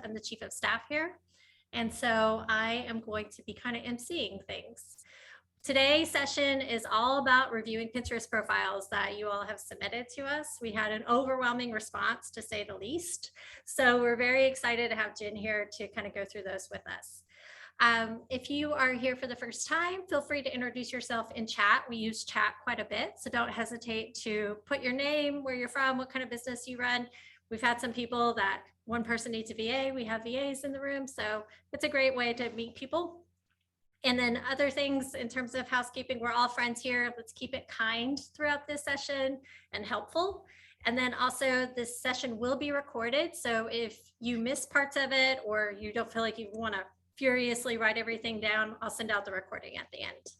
I'm the chief of staff here. And so I am going to be kind of emceeing things. Today's session is all about reviewing Pinterest profiles that you all have submitted to us. We had an overwhelming response, to say the least. So we're very excited to have Jen here to kind of go through those with us. If you are here for the first time, feel free to introduce yourself in chat. We use chat quite a bit, so don't hesitate to put your name, where you're from, what kind of business you run. We've had some people that one person needs a VA. We have VAs in the room, so it's a great way to meet people. And then other things in terms of housekeeping, we're all friends here. Let's keep it kind throughout this session and helpful. And then also this session will be recorded. So if you miss parts of it or you don't feel like you want to furiously write everything down, I'll send out the recording at the end.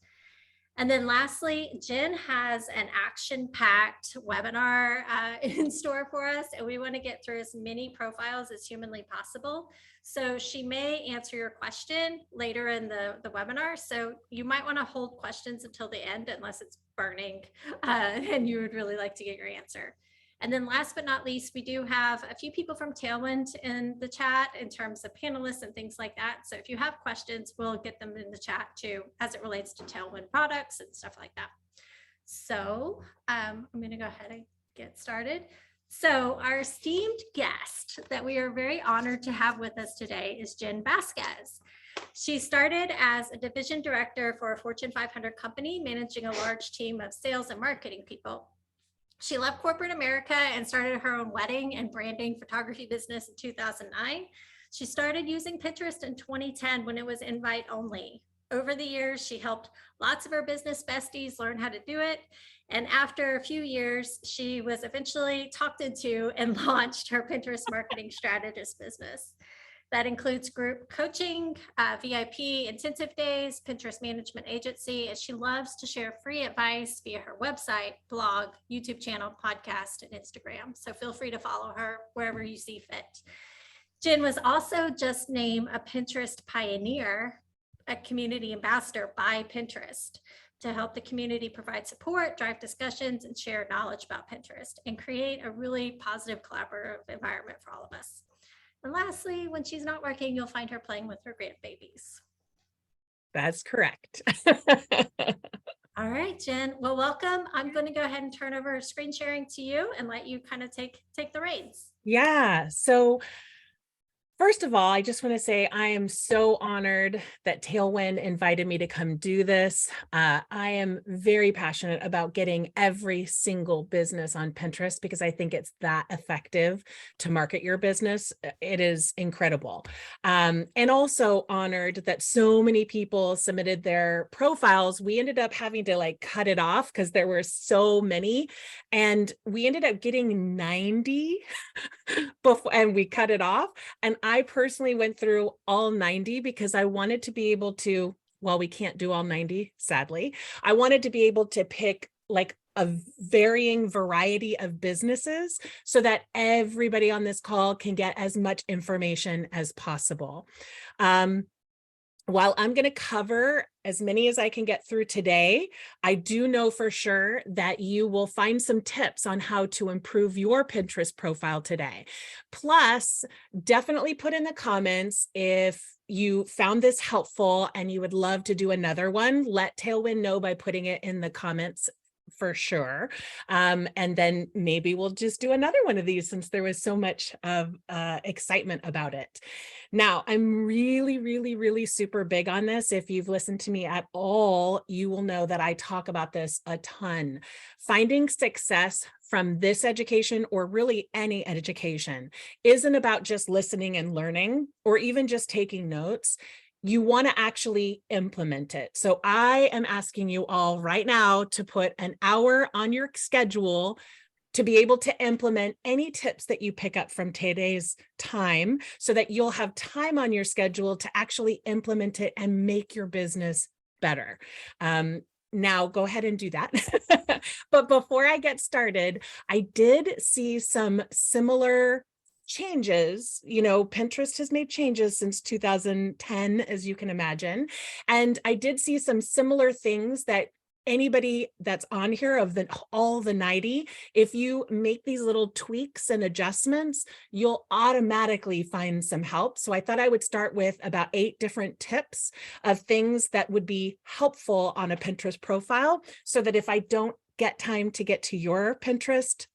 And then lastly, Jen has an action-packed webinar in store for us, and we want to get through as many profiles as humanly possible. So she may answer your question later in the webinar. So you might want to hold questions until the end unless it's burning and you would really like to get your answer. And then last but not least, we do have a few people from Tailwind in the chat in terms of panelists and things like that. So if you have questions, we'll get them in the chat too, as it relates to Tailwind products and stuff like that. So I'm going to go ahead and get started. So our esteemed guest that we are very honored to have with us today is Jen Vazquez. She started as a division director for a Fortune 500 company, managing a large team of sales and marketing people. She left corporate America and started her own wedding and branding photography business in 2009. She started using Pinterest in 2010 when it was invite only. Over the years, she helped lots of her business besties learn how to do it. And after a few years, she was eventually talked into and launched her Pinterest marketing strategist business. That includes group coaching, VIP intensive days, Pinterest management agency, and she loves to share free advice via her website, blog, YouTube channel, podcast, and Instagram. So feel free to follow her wherever you see fit. Jen was also just named a Pinterest pioneer, a community ambassador by Pinterest to help the community provide support, drive discussions, and share knowledge about Pinterest and create a really positive collaborative environment for all of us. And lastly, when she's not working, you'll find her playing with her grandbabies. That's correct. All right, Jen. Well, welcome. I'm going to go ahead and turn over screen sharing to you and let you kind of take the reins. Yeah. So first of all, I just want to say I am so honored that Tailwind invited me to come do this. I am very passionate about getting every single business on Pinterest because I think it's that effective to market your business. It is incredible. And also honored that so many people submitted their profiles. We ended up having to cut it off because there were so many. And we ended up getting 90 before, and we cut it off. And I personally went through all 90 because I wanted to be able to, well, we can't do all 90, sadly. I wanted to be able to pick a varying variety of businesses so that everybody on this call can get as much information as possible. While I'm going to cover as many as I can get through today, I do know for sure that you will find some tips on how to improve your Pinterest profile today. Plus, definitely put in the comments if you found this helpful and you would love to do another one. Let Tailwind know by putting it in the comments for sure. And then maybe we'll just do another one of these since there was so much of excitement about it. Now, I'm really super big on this. If you've listened to me at all, you will know that I talk about this a ton. Finding success from this education, or really any education, isn't about just listening and learning or even just taking notes. You want to actually implement it. So I am asking you all right now to put an hour on your schedule to be able to implement any tips that you pick up from today's time so that you'll have time on your schedule to actually implement it and make your business better. Now go ahead and do that. But before I get started, I did see some similar changes. Pinterest has made changes since 2010, as you can imagine. And I did see some similar things that anybody that's on here of all the 90, if you make these little tweaks and adjustments, you'll automatically find some help. So I thought I would start with about 8 different tips of things that would be helpful on a Pinterest profile, so that if I don't get time to get to your Pinterest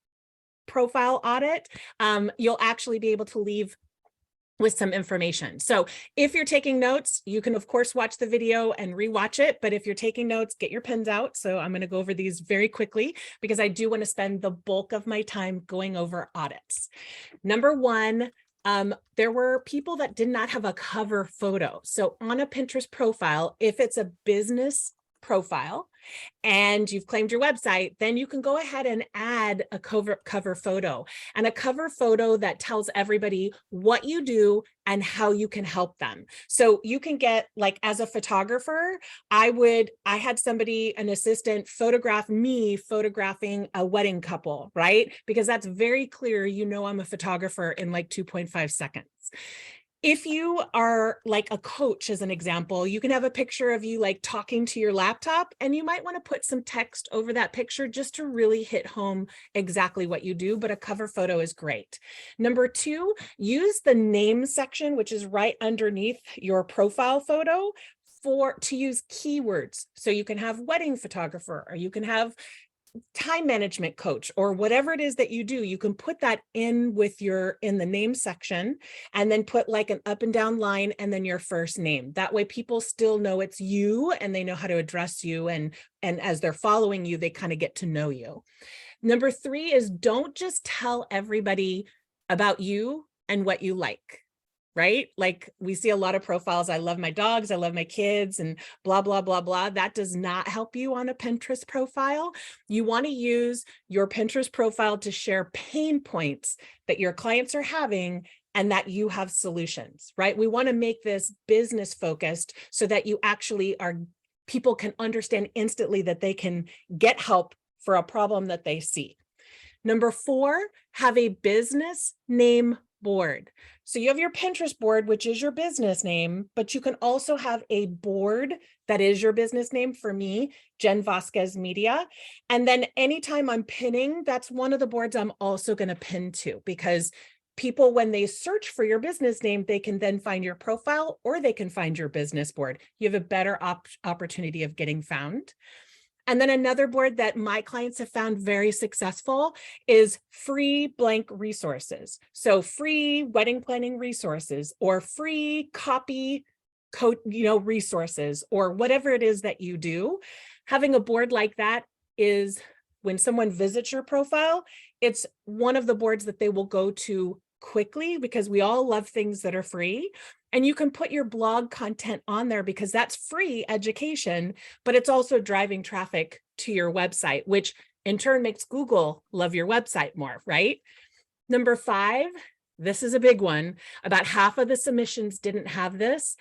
profile audit, you'll actually be able to leave with some information. So if you're taking notes, you can of course watch the video and rewatch it, but if you're taking notes, get your pens out. So I'm going to go over these very quickly because I do want to spend the bulk of my time going over audits. Number one, there were people that did not have a cover photo. So on a Pinterest profile, if it's a business profile and you've claimed your website, then you can go ahead and add a cover photo, and a cover photo that tells everybody what you do and how you can help them. So you can get, like, as a photographer, I had somebody, an assistant, photograph me photographing a wedding couple, right? Because that's very clear, you know, I'm a photographer in like 2.5 seconds. If you are like a coach, as an example, you can have a picture of you like talking to your laptop, and you might want to put some text over that picture just to really hit home exactly what you do, but a cover photo is great. Number two, use the name section, which is right underneath your profile photo, to use keywords. So you can have wedding photographer, or you can have time management coach, or whatever it is that you do. You can put that in the name section, and then put like an up and down line and then your first name. That way people still know it's you and they know how to address you, and as they're following you, they kind of get to know you. Number three is, don't just tell everybody about you and what you like. Right? Like, we see a lot of profiles. I love my dogs, I love my kids, and blah, blah, blah, blah. That does not help you on a Pinterest profile. You want to use your Pinterest profile to share pain points that your clients are having and that you have solutions, right? We want to make this business focused so that you actually people can understand instantly that they can get help for a problem that they see. Number four, have a business name board. So you have your Pinterest board, which is your business name, but you can also have a board that is your business name. For me, Jen Vazquez Media. And then anytime I'm pinning, that's one of the boards I'm also going to pin to, because people, when they search for your business name, they can then find your profile, or they can find your business board. You have a better opportunity of getting found. And then another board that my clients have found very successful is free blank resources. So free wedding planning resources, or free copy code, resources, or whatever it is that you do. Having a board like that is, when someone visits your profile, it's one of the boards that they will go to quickly, because we all love things that are free. And you can put your blog content on there because that's free education, but it's also driving traffic to your website, which in turn makes Google love your website more, right? Number five, this is a big one. About half of the submissions didn't have this.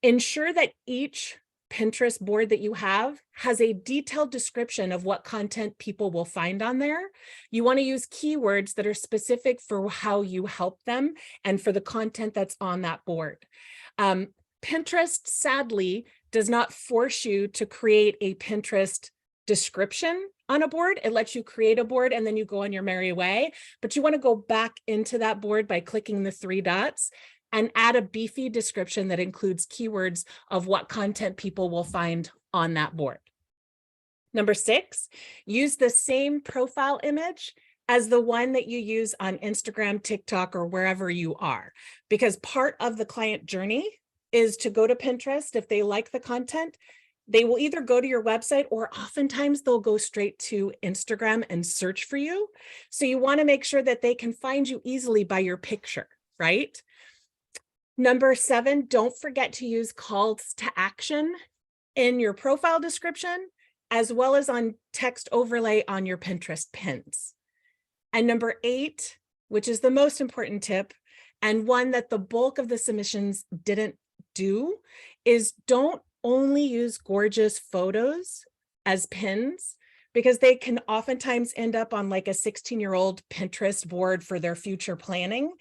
Ensure that each Pinterest board that you have has a detailed description of what content people will find on there. You want to use keywords that are specific for how you help them and for the content that's on that board. Pinterest, sadly, does not force you to create a Pinterest description on a board. It lets you create a board and then you go on your merry way, but you want to go back into that board by clicking the 3 dots and add a beefy description that includes keywords of what content people will find on that board. Number 6, use the same profile image as the one that you use on Instagram, TikTok, or wherever you are, because part of the client journey is to go to Pinterest. If they like the content, they will either go to your website, or oftentimes they'll go straight to Instagram and search for you. So you want to make sure that they can find you easily by your picture, right? Number 7, don't forget to use calls to action in your profile description, as well as on text overlay on your Pinterest pins. And number 8, which is the most important tip, and one that the bulk of the submissions didn't do, is don't only use gorgeous photos as pins, because they can oftentimes end up on like a 16-year-old Pinterest board for their future planning.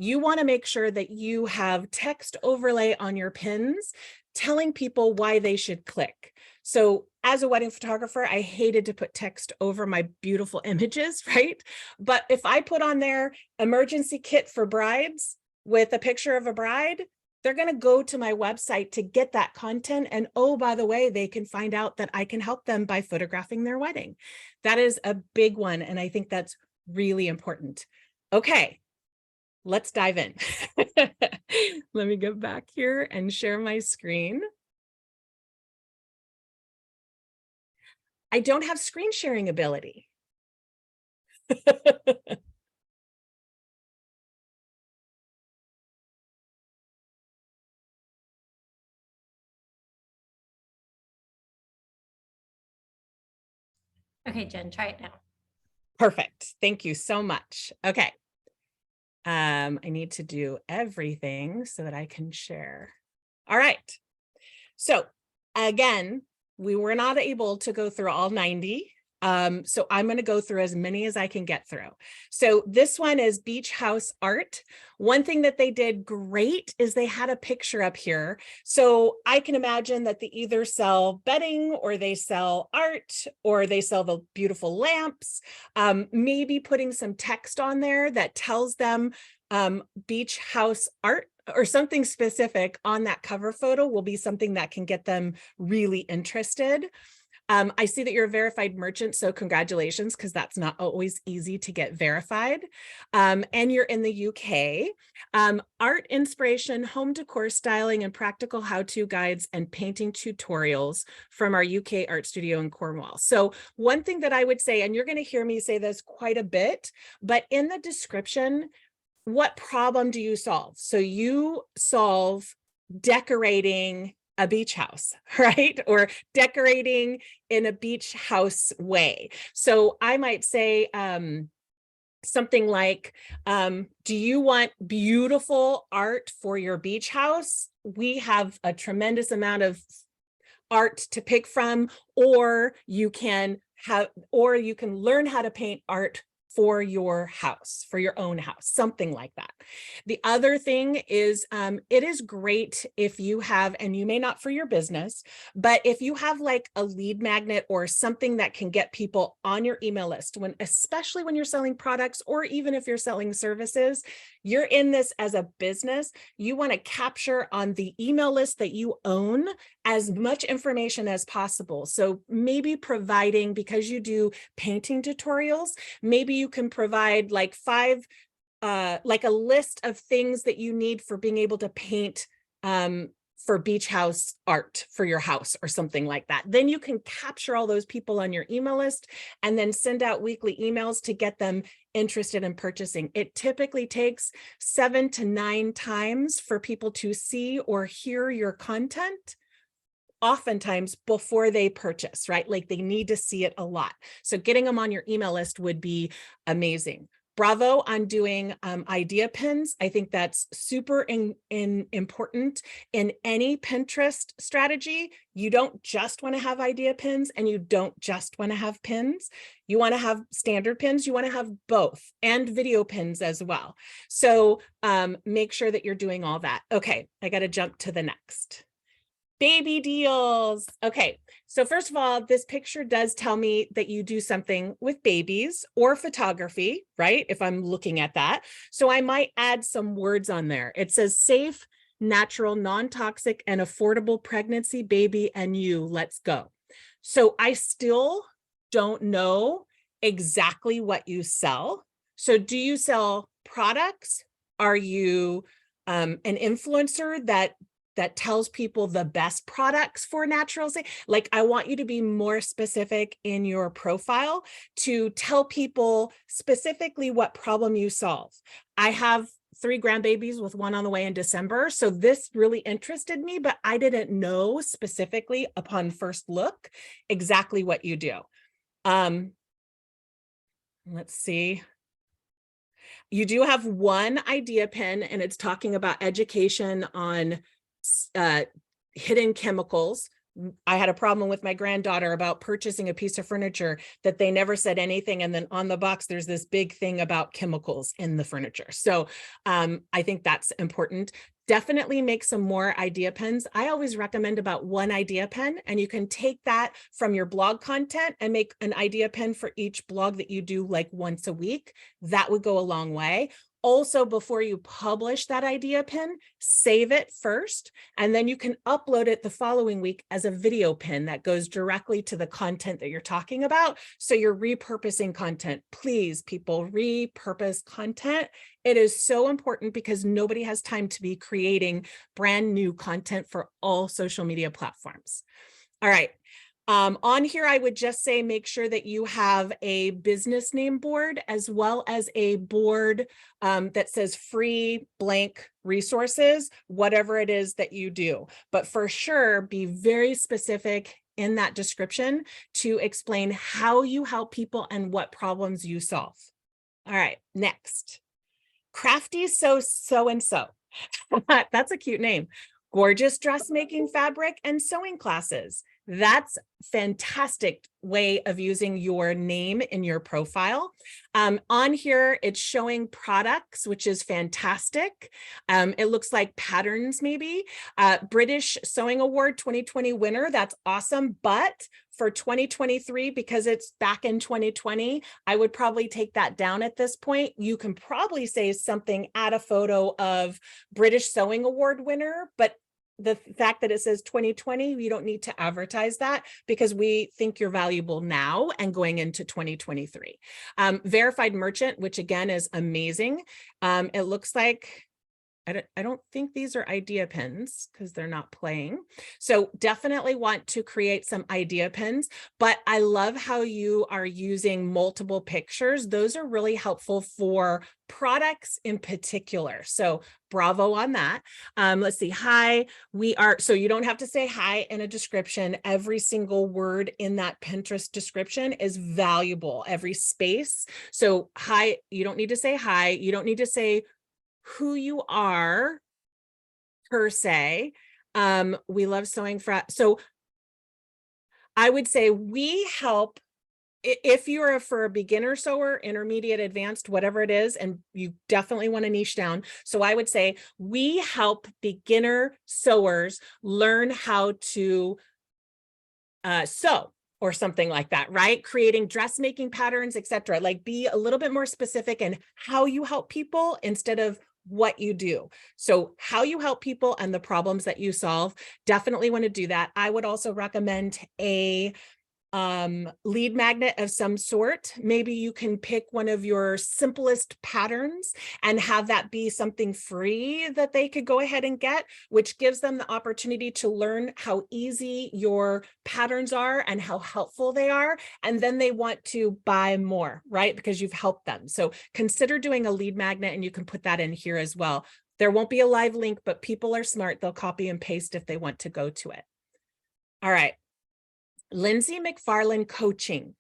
You want to make sure that you have text overlay on your pins telling people why they should click. So as a wedding photographer, I hated to put text over my beautiful images, right? But if I put on there emergency kit for brides with a picture of a bride, they're going to go to my website to get that content. And oh, by the way, they can find out that I can help them by photographing their wedding. That is a big one. And I think that's really important. Okay, let's dive in. Let me go back here and share my screen. I don't have screen sharing ability. Okay, Jen, try it now. Perfect. Thank you so much. Okay. I need to do everything so that I can share. All right. So again, we were not able to go through all 90. So I'm going to go through as many as I can get through. So this one is Beach House Art. One thing that they did great is they had a picture up here. So I can imagine that they either sell bedding or they sell art or they sell the beautiful lamps, maybe putting some text on there that tells them Beach House Art or something specific on that cover photo will be something that can get them really interested. I see that you're a verified merchant, so congratulations, because that's not always easy to get verified. And you're in the UK. Art inspiration, home decor styling, and practical how-to guides and painting tutorials from our UK art studio in Cornwall. So one thing that I would say, and you're going to hear me say this quite a bit, but in the description, what problem do you solve? So you solve decorating a beach house, right? Or decorating in a beach house way. So I might say something like, do you want beautiful art for your beach house? We have a tremendous amount of art to pick from, or you can learn how to paint art for your house, for your own house, something like that. The other thing is it is great if you have, and you may not for your business, but if you have like a lead magnet or something that can get people on your email list, especially when you're selling products, or even if you're selling services, you're in this as a business, you want to capture on the email list that you own as much information as possible. So maybe providing, because you do painting tutorials, maybe you can provide like like a list of things that you need for being able to paint for beach house art for your house or something like that. Then you can capture all those people on your email list and then send out weekly emails to get them interested in purchasing. It typically takes 7 to 9 times for people to see or hear your content, oftentimes before they purchase, right? Like they need to see it a lot. So getting them on your email list would be amazing. Bravo on doing idea pins. I think that's super important in any Pinterest strategy. You don't just want to have idea pins and you don't just want to have pins. You want to have standard pins. You want to have both, and video pins as well. So make sure that you're doing all that. Okay, I got to jump to the next. Baby deals. Okay, so first of all, this picture does tell me that you do something with babies or photography, right? If I'm looking at that. So I might add some words on there. It says safe, natural, non-toxic, and affordable pregnancy, baby, and you, let's go. So I still don't know exactly what you sell. So do you sell products? Are you an influencer that tells people the best products for natural? Like, I want you to be more specific in your profile to tell people specifically what problem you solve. I have 3 grandbabies with 1 on the way in December. So this really interested me, but I didn't know specifically upon first look exactly what you do. Let's see. You do have one idea pin, and it's talking about education on hidden chemicals. I had a problem with my granddaughter about purchasing a piece of furniture that they never said anything. And then on the box, there's this big thing about chemicals in the furniture. So I think that's important. definitely make some more idea pens. I always recommend about one idea pen, and you can take that from your blog content and make an idea pen for each blog that you do like once a week. That would go a long way. Also, before you publish that idea pin, save it first, and then you can upload it the following week as a video pin that goes directly to the content that you're talking about. So you're repurposing content. Please, people, repurpose content. It is so important because nobody has time to be creating brand new content for all social media platforms. All right. On here, I would just say, make sure that you have a business name board as well as a board that says free blank resources, whatever it is that you do. But for sure, be very specific in that description to explain how you help people and what problems you solve. All right, next. Crafty so-and-so. That's a cute name. Gorgeous dressmaking fabric and sewing classes. That's fantastic way of using your name in your profile. On here, it's showing products, which is fantastic. It looks like patterns maybe. British Sewing Award 2020 winner, that's awesome. But for 2023, because it's back in 2020, I would probably take that down at this point. You can probably say something, add a photo of British Sewing Award winner, but the fact that it says 2020, you don't need to advertise that because we think you're valuable now and going into 2023. Verified merchant, which again is amazing. It looks like, I don't think these are idea pins because they're not playing. So definitely want to create some idea pins, but I love how you are using multiple pictures. Those are really helpful for products in particular. So bravo on that. Let's see. Hi, we are, so you don't have to say hi in a description. Every single word in that Pinterest description is valuable, every space. So hi, you don't need to say hi. You don't need to say who you are per se. We love sewing for, so I would say we help if you're for a beginner sewer, intermediate, advanced, whatever it is, and you definitely want to niche down. So I would say we help beginner sewers learn how to sew or something like that, right? Creating dressmaking patterns, etc. Like be a little bit more specific in how you help people instead of what you do. So how you help people and the problems that you solve, definitely want to do that. I would also recommend a lead magnet of some sort. Maybe you can pick one of your simplest patterns and have that be something free that they could go ahead and get, which gives them the opportunity to learn how easy your patterns are and how helpful they are. And then they want to buy more, right? Because you've helped them. So consider doing a lead magnet, and you can put that in here as well. There won't be a live link, but people are smart. They'll copy and paste if they want to go to it. All right. Lindsay McFarland coaching.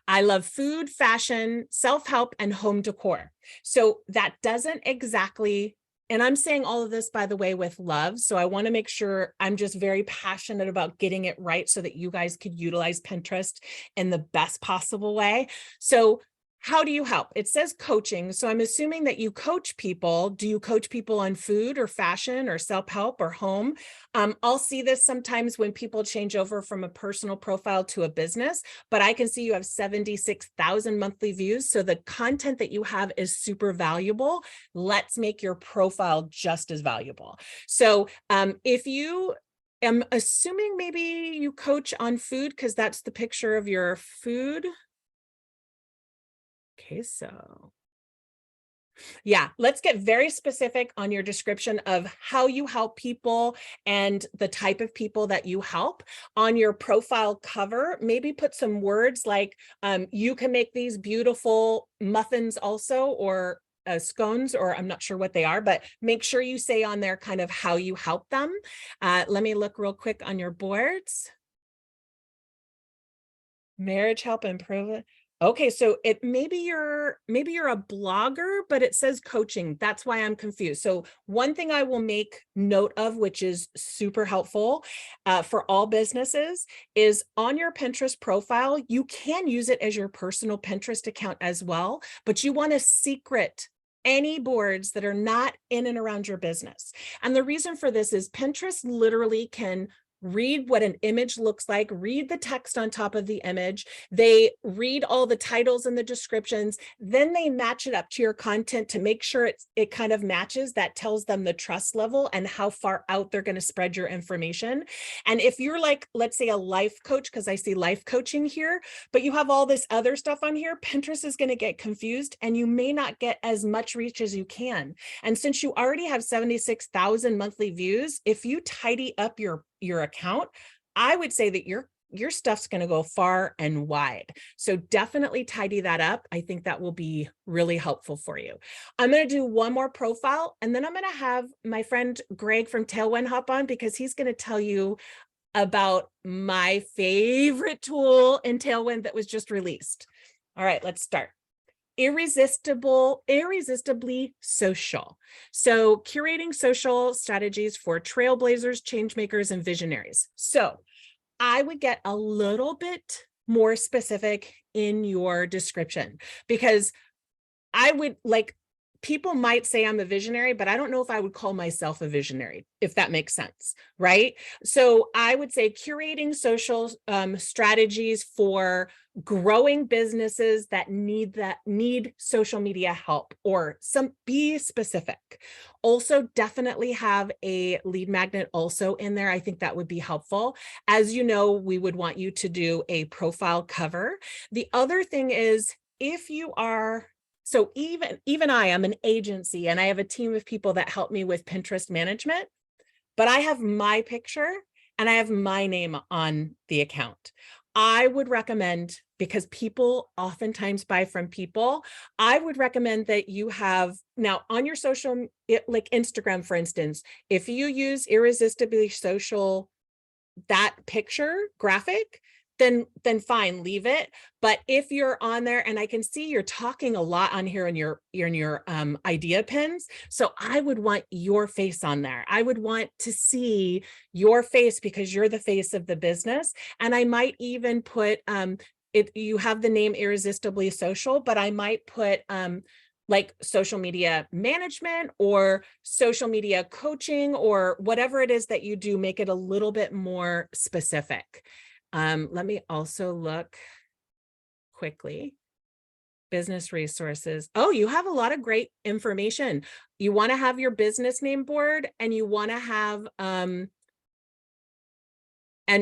I love food, fashion, self-help, and home decor. So that doesn't exactly, and I'm saying all of this, by the way, with love. So I want to make sure I'm just very passionate about getting it right so that you guys could utilize Pinterest in the best possible way. So how do you help? It says coaching. So I'm assuming that you coach people. Do you coach people on food or fashion or self-help or home? I'll see this sometimes when people change over from a personal profile to a business, but I can see you have 76,000 monthly views. So the content that you have is super valuable. Let's make your profile just as valuable. So if you am assuming maybe you coach on food because that's the picture of your food. Okay, so yeah, let's get very specific on your description of how you help people and the type of people that you help. On your profile cover, maybe put some words like you can make these beautiful muffins also, or scones, or I'm not sure what they are, but make sure you say on there kind of how you help them. Let me look real quick on your boards. Marriage help improve it. Okay, so it maybe you're a blogger, but it says coaching. That's why I'm confused. So one thing I will make note of, which is super helpful for all businesses, is on your Pinterest profile, you can use it as your personal Pinterest account as well, but you want a secret any boards that are not in and around your business. And the reason for this is Pinterest literally can read what an image looks like, read the text on top of the image. They read all the titles and the descriptions. Then they match it up to your content to make sure it kind of matches. That tells them the trust level and how far out they're going to spread your information. And if you're like, let's say a life coach, because I see life coaching here, but you have all this other stuff on here, Pinterest is going to get confused and you may not get as much reach as you can. And since you already have 76,000 monthly views, if you tidy up your account, I would say that your stuff's going to go far and wide. So definitely tidy that up. I think that will be really helpful for you. I'm going to do one more profile, and then I'm going to have my friend Greg from Tailwind hop on, because he's going to tell you about my favorite tool in Tailwind that was just released. All right, let's start. Irresistibly social. So curating social strategies for trailblazers, change makers, and visionaries. So I would get a little bit more specific in your description, because I would like, people might say I'm a visionary, but I don't know if I would call myself a visionary, if that makes sense, right? So I would say curating social strategies for growing businesses that need social media help, or be specific. Also, definitely have a lead magnet also in there. I think that would be helpful. As you know, we would want you to do a profile cover. The other thing is, if you are, so even I am an agency and I have a team of people that help me with Pinterest management, but I have my picture and I have my name on the account. I would recommend, because people oftentimes buy from people, I would recommend that you have, now on your social, like Instagram, for instance, if you use Irresistibly Social, that picture graphic, then fine, leave it. But if you're on there, and I can see you're talking a lot on here in your idea pins, so I would want your face on there. I would want to see your face, because you're the face of the business. And I might even put you have the name Irresistibly Social, but I might put like social media management or social media coaching, or whatever it is that you do, make it a little bit more specific. Let me also look quickly. Business resources. Oh, you have a lot of great information. You want to have your business name board, and you want to have, and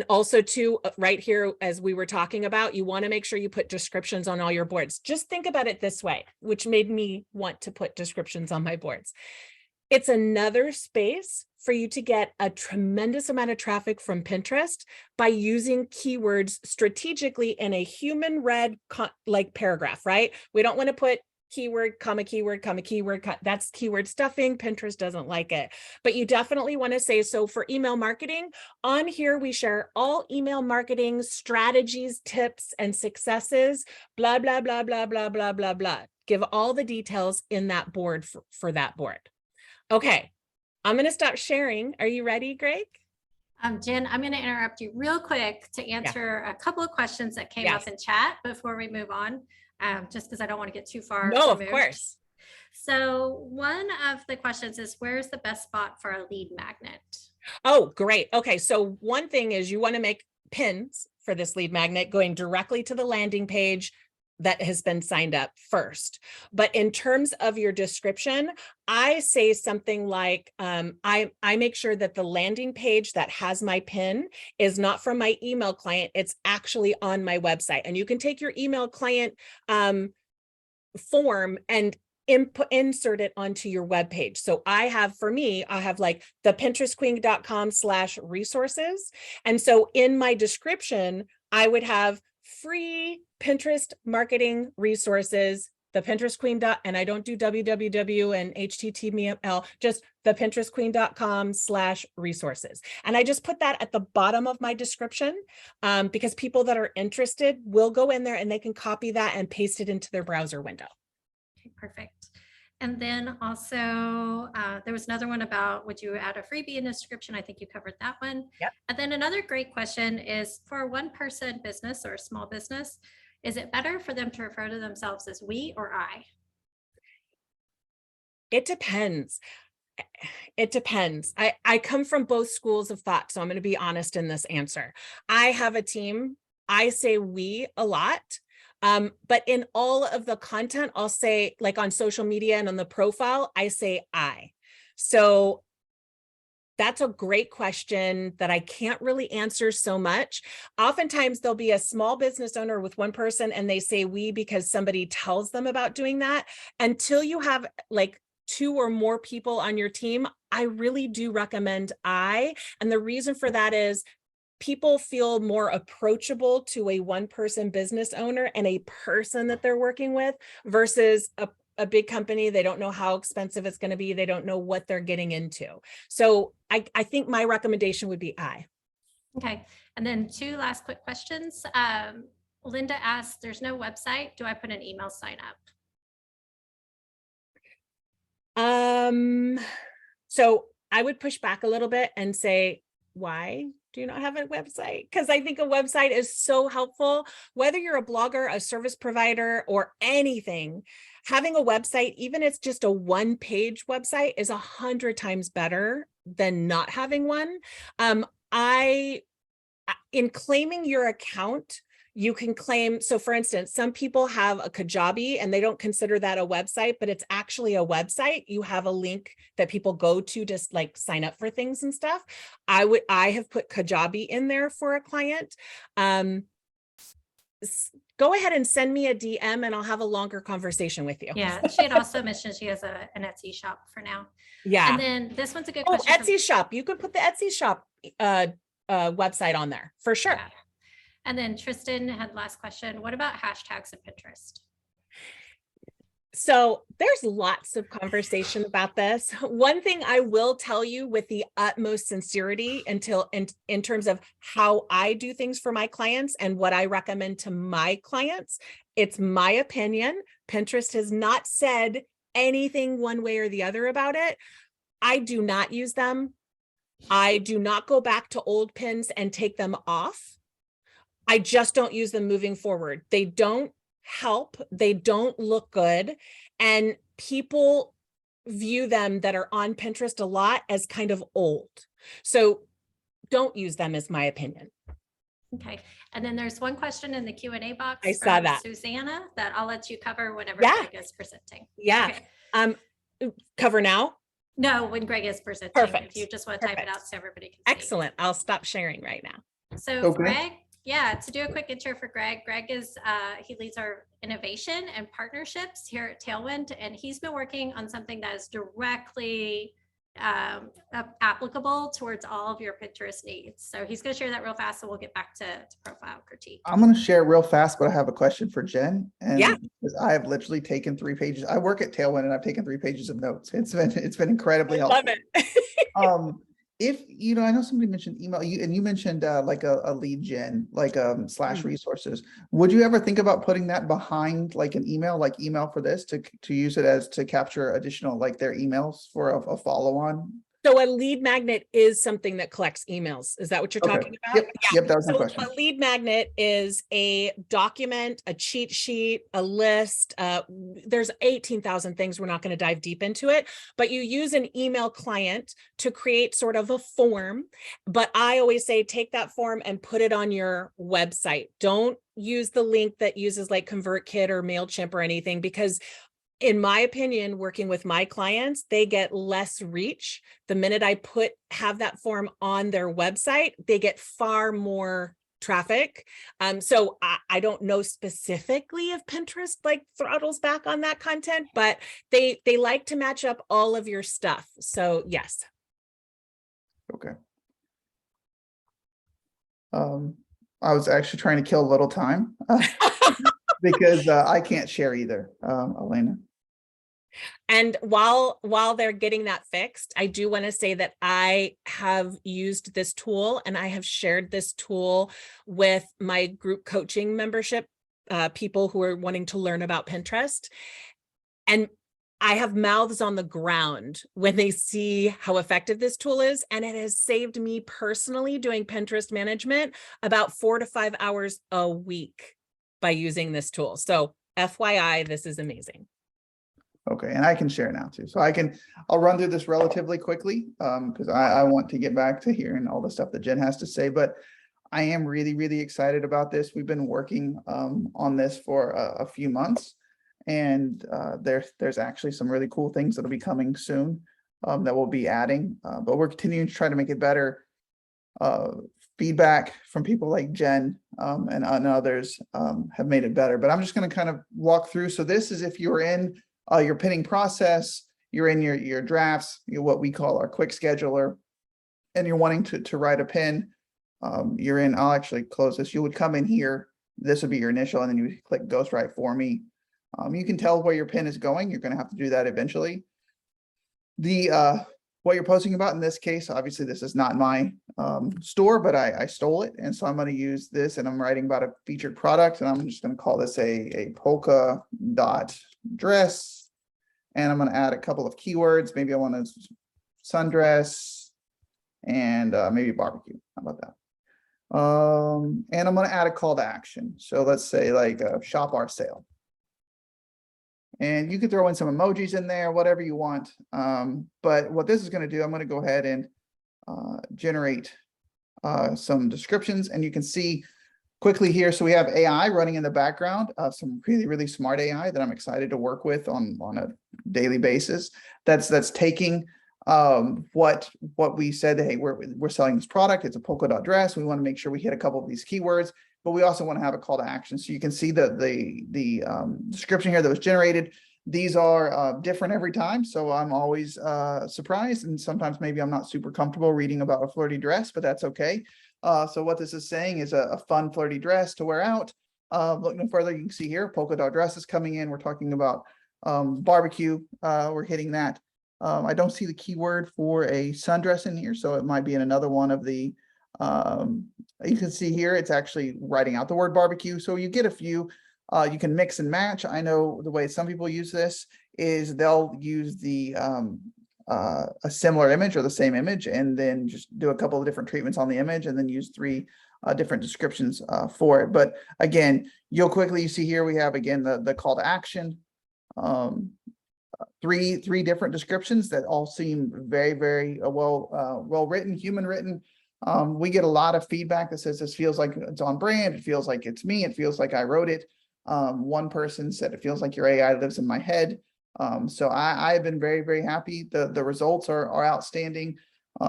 also too, right here, as we were talking about, you want to make sure you put descriptions on all your boards. Just think about it this way, which made me want to put descriptions on my boards. It's another space for you to get a tremendous amount of traffic from Pinterest by using keywords strategically in a human read like paragraph, right? We don't want to put keyword, comma, keyword, comma, keyword. That's keyword stuffing. Pinterest doesn't like it. But you definitely want to say, so for email marketing, on here we share all email marketing strategies, tips, and successes, blah, blah, blah, blah, blah, blah, blah, blah. Give all the details in that board for that board. Okay, I'm going to stop sharing. Are you ready, Greg? Jen, I'm going to interrupt you real quick to answer a couple of questions that came up in chat before we move on, just because I don't want to get too far No, removed. of course. So one of the questions is, where's the best spot for a lead magnet? Oh, great. Okay, so one thing is you want to make pins for this lead magnet going directly to the landing page that has been signed up first. But in terms of your description, I say something like, I make sure that the landing page that has my pin is not from my email client, it's actually on my website. And you can take your email client form and insert it onto your web page. So I have like the pinterestqueen.com/resources. And so in my description, I would have free Pinterest marketing resources, the Pinterest Queen. And I don't do www and HTML, just the pinterestqueen.com/resources. And I just put that at the bottom of my description because people that are interested will go in there and they can copy that and paste it into their browser window. Okay, perfect. And then also there was another one about, would you add a freebie in the description? I think you covered that one. Yep. And then another great question is, for a one-person business or a small business, is it better for them to refer to themselves as we or I? It depends. It depends. I come from both schools of thought, so I'm going to be honest in this answer. I have a team. I say we a lot. But in all of the content, I'll say, like on social media and on the profile, I say I. So that's a great question that I can't really answer so much. Oftentimes there'll be a small business owner with one person and they say we because somebody tells them about doing that. Until you have like 2 or more people on your team, I really do recommend I. And the reason for that is people feel more approachable to a one-person business owner and a person that they're working with versus a big company. They don't know how expensive it's going to be. They don't know what they're getting into. So I think my recommendation would be I. Okay. And then 2 last quick questions. Linda asked, there's no website. Do I put an email sign up? So I would push back a little bit and say, why do you not have a website? Because I think a website is so helpful. Whether you're a blogger, a service provider, or anything, having a website, even if it's just a 1-page website, is 100 times better than not having one. In claiming your account, you can claim, so for instance, some people have a Kajabi and they don't consider that a website, but it's actually a website. You have a link that people go to just like sign up for things and stuff. I have put Kajabi in there for a client. Go ahead and send me a DM and I'll have a longer conversation with you. Yeah, she had also mentioned she has an Etsy shop for now. Yeah. And then this one's a good Oh, question. Etsy shop. You could put the Etsy shop website on there for sure. Yeah. And then Tristan had last question. What about hashtags in Pinterest? So there's lots of conversation about this. One thing I will tell you with the utmost sincerity in terms of how I do things for my clients and what I recommend to my clients, it's my opinion. Pinterest has not said anything one way or the other about it. I do not use them. I do not go back to old pins and take them off. I just don't use them moving forward. They don't help. They don't look good. And people view them that are on Pinterest a lot as kind of old. So don't use them, is my opinion. Okay. And then there's one question in the Q&A box I saw from that. Susanna that I'll let you cover whenever Yeah. Greg is presenting. Yeah. Okay. Cover now? No, when Greg is presenting. Perfect. If you just want to type it out so everybody can see. Excellent. I'll stop sharing right now. So Okay. Greg, yeah, to do a quick intro for Greg, Greg is, he leads our innovation and partnerships here at Tailwind, and he's been working on something that is directly applicable towards all of your Pinterest needs. So he's going to share that real fast, so we'll get back to profile critique. I'm going to share real fast, but I have a question for Jen. And Yeah. I have literally taken 3 pages. I work at Tailwind and I've taken 3 pages of notes. It's been incredibly helpful. Love it. If, I know somebody mentioned email, you mentioned like a lead gen, like slash resources. Would you ever think about putting that behind like an email, like email for this to use it as to capture additional, like their emails for a follow on? So a lead magnet is something that collects emails. Is that what you're talking about? Yep. Yep. That was my So question. a lead magnet is a document, a cheat sheet, a list. There's 18,000 things. We're not going to dive deep into it, but you use an email client to create sort of a form. But I always say, take that form and put it on your website. Don't use the link that uses like ConvertKit or MailChimp or anything, because in my opinion, working with my clients, they get less reach. The minute I have that form on their website, they get far more traffic. So I don't know specifically if Pinterest like throttles back on that content, but they like to match up all of your stuff. So yes. Okay. I was actually trying to kill a little time because I can't share either, Elena. And while they're getting that fixed, I do want to say that I have used this tool and I have shared this tool with my group coaching membership, people who are wanting to learn about Pinterest. And I have mouths on the ground when they see how effective this tool is. And it has saved me personally doing Pinterest management about 4 to 5 hours a week by using this tool. So FYI, this is amazing. Okay, and I can share now too. So I'll run through this relatively quickly because I want to get back to hearing all the stuff that Jen has to say, but I am really, really excited about this. We've been working on this for a few months, and there's actually some really cool things that'll be coming soon that we'll be adding, but we're continuing to try to make it better. Feedback from people like Jen and others have made it better, but I'm just going to kind of walk through. So this is if you're in your pinning process, you're in your drafts, what we call our quick scheduler, and you're wanting to write a pin. You're in, I'll actually close this. You would come in here. This would be your initial, and then you would click Ghostwrite for me. You can tell where your pin is going. You're going to have to do that eventually. What you're posting about in this case, obviously this is not my store, but I stole it. And so I'm going to use this, and I'm writing about a featured product, and I'm just going to call this a polka dot dress. And I'm going to add a couple of keywords. Maybe I want to sundress and maybe barbecue. How about that? And I'm going to add a call to action. So let's say like shop our sale. And you could throw in some emojis in there, whatever you want. But what this is going to do, I'm going to go ahead and generate some descriptions. And you can see quickly here. So we have AI running in the background, some really, really smart AI that I'm excited to work with on a daily basis. That's taking what we said, hey, we're selling this product. It's a polka dot dress. We want to make sure we hit a couple of these keywords, but we also want to have a call to action. So you can see the description here that was generated. These are different every time. So I'm always surprised. And sometimes maybe I'm not super comfortable reading about a flirty dress, but that's okay. So what this is saying is a fun flirty dress to wear out. Look no further, you can see here, polka dot dress is coming in. We're talking about barbecue. We're hitting that. I don't see the keyword for a sundress in here, so it might be in another one of the, you can see here, it's actually writing out the word barbecue. So you get a few, you can mix and match. I know the way some people use this is they'll use the a similar image or the same image, and then just do a couple of different treatments on the image, and then use three different descriptions for it. But again, you'll quickly see here, we have again the call to action. Three different descriptions that all seem very, very well written, human written. We get a lot of feedback that says this feels like it's on brand. It feels like it's me. It feels like I wrote it. One person said it feels like your AI lives in my head. So I've been very, very happy. The results are outstanding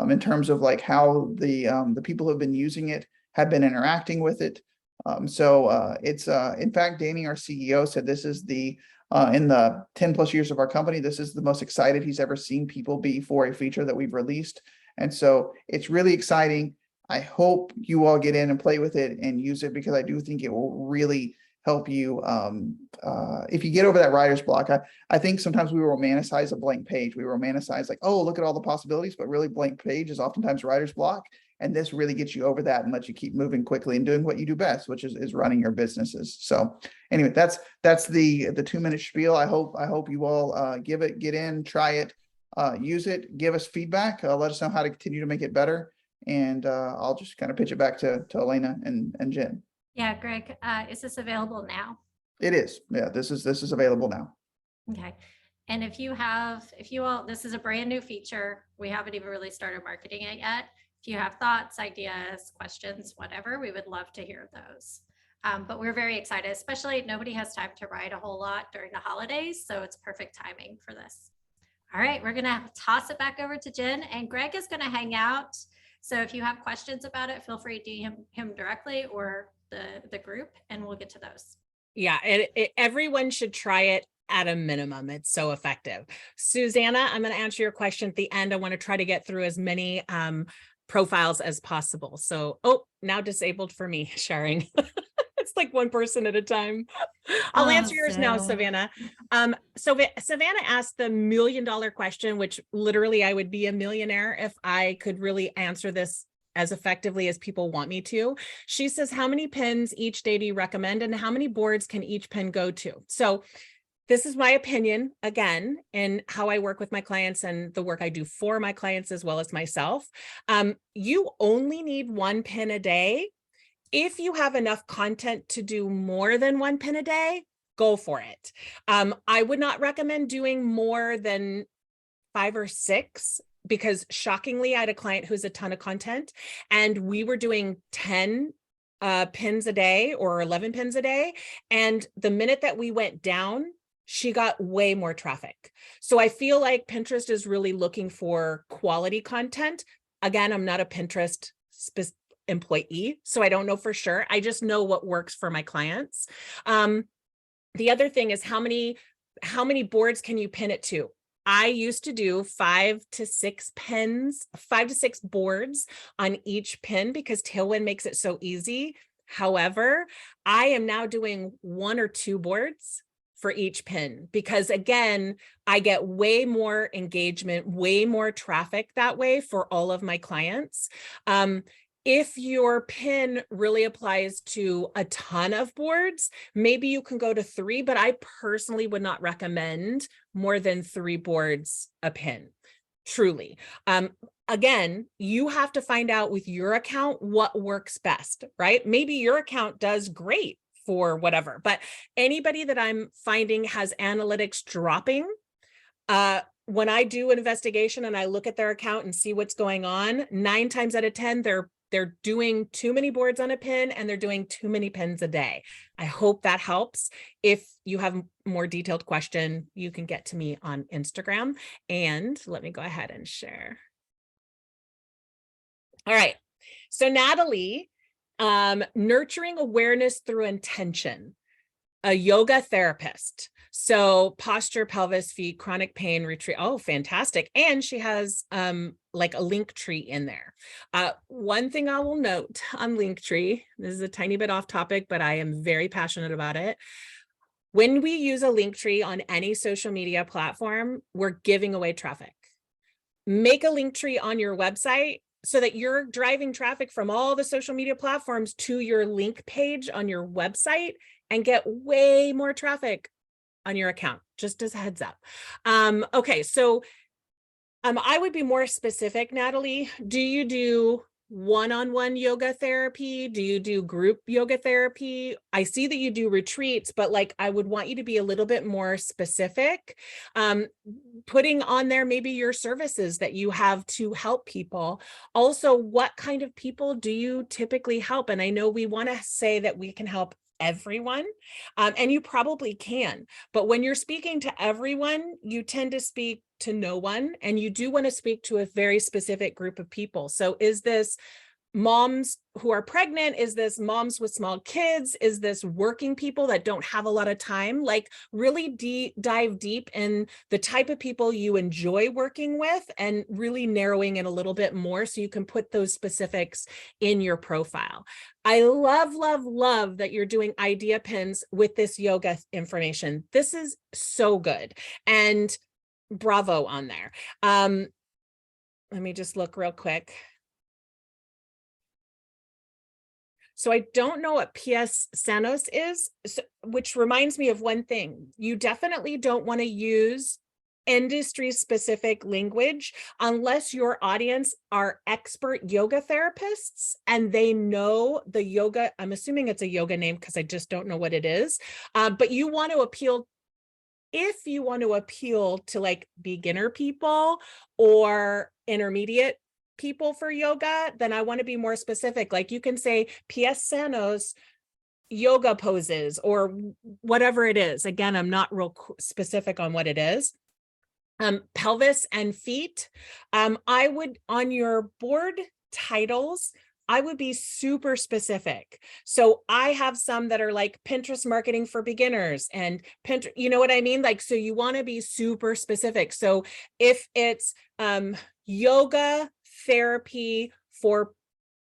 in terms of like how the people who have been using it have been interacting with it. It's in fact, Danny, our CEO, said this is in the 10 plus years of our company, this is the most excited he's ever seen people be for a feature that we've released. And so it's really exciting. I hope you all get in and play with it and use it, because I do think it will really help you. If you get over that writer's block, I think sometimes we romanticize a blank page. We romanticize like, oh, look at all the possibilities, but really blank page is oftentimes writer's block. And this really gets you over that and lets you keep moving quickly and doing what you do best, which is running your businesses. So anyway, that's the 2-minute spiel. I hope you all get in, try it, use it, give us feedback, let us know how to continue to make it better. And I'll just kind of pitch it back to Elena and Jen. Yeah, Greg, is this available now? It is. Yeah, this is available now. Okay. And if you all, this is a brand new feature. We haven't even really started marketing it yet. If you have thoughts, ideas, questions, whatever, we would love to hear those. But we're very excited, especially nobody has time to write a whole lot during the holidays. So it's perfect timing for this. All right, we're gonna toss it back over to Jen, and Greg is gonna hang out. So if you have questions about it, feel free to DM him directly or the group, and we'll get to those. Yeah, everyone should try it at a minimum. It's so effective. Susanna, I'm going to answer your question at the end. I want to try to get through as many profiles as possible. So, now disabled for me sharing. It's like one person at a time. I'll answer yours now, Savannah. So Savannah asked the $1 million question, which literally I would be a millionaire if I could really answer this as effectively as people want me to. She says, how many pins each day do you recommend, and how many boards can each pin go to? So this is my opinion, again, in how I work with my clients and the work I do for my clients as well as myself. You only need 1 pin a day. If you have enough content to do more than 1 pin a day, go for it. I would not recommend doing more than 5 or 6, because shockingly, I had a client who's a ton of content, and we were doing 10 pins a day or 11 pins a day. And the minute that we went down, she got way more traffic. So I feel like Pinterest is really looking for quality content. Again, I'm not a Pinterest employee, so I don't know for sure. I just know what works for my clients. The other thing is how many boards can you pin it to? I used to do 5 to 6 pins, 5 to 6 boards on each pin because Tailwind makes it so easy. However, I am now doing 1 or 2 boards for each pin, because again, I get way more engagement, way more traffic that way for all of my clients. If your pin really applies to a ton of boards, maybe you can go to 3, but I personally would not recommend more than 3 boards a pin, truly. Again, you have to find out with your account what works best, right? Maybe your account does great for whatever, but anybody that I'm finding has analytics dropping, when I do an investigation and I look at their account and see what's going on, 9 times out of 10, they're doing too many boards on a pin and they're doing too many pins a day. I hope that helps. If you have a more detailed question, you can get to me on Instagram, and let me go ahead and share. All right. So Natalie, nurturing awareness through intention, a yoga therapist. So posture, pelvis, feet, chronic pain, retreat. Oh, fantastic. And she has like a link tree in there. One thing I will note on Linktree, this is a tiny bit off topic, but I am very passionate about it. When we use a link tree on any social media platform, we're giving away traffic. Make a link tree on your website so that you're driving traffic from all the social media platforms to your link page on your website and get way more traffic on your account, just as a heads up. Okay, so I would be more specific, Natalie. Do you do one-on-one yoga therapy? Do you do group yoga therapy? I see that you do retreats, but like I would want you to be a little bit more specific. Putting on there maybe your services that you have to help people. Also, what kind of people do you typically help? And I know we want to say that we can help everyone, and you probably can, but when you're speaking to everyone, you tend to speak to no one, and you do want to speak to a very specific group of people. So is this moms who are pregnant? Is this moms with small kids? Is this working people that don't have a lot of time? Like really dive deep in the type of people you enjoy working with and really narrowing it a little bit more so you can put those specifics in your profile. I love, love, love that you're doing idea pins with this yoga information. This is so good. And bravo on there. Let me just look real quick. So I don't know what PS Sanos is, which reminds me of one thing. You definitely don't want to use industry specific language unless your audience are expert yoga therapists and they know the yoga. I'm assuming it's a yoga name because I just don't know what it is. But you want to appeal, if you want to appeal to like beginner people or intermediate people for yoga, then I want to be more specific. Like you can say PS Sanos yoga poses or whatever it is. Again, I'm not real specific on what it is. Pelvis and feet. I would, on your board titles, I would be super specific. So I have some that are like Pinterest marketing for beginners and Pinterest, you know what I mean? Like, so you want to be super specific. So if it's yoga therapy for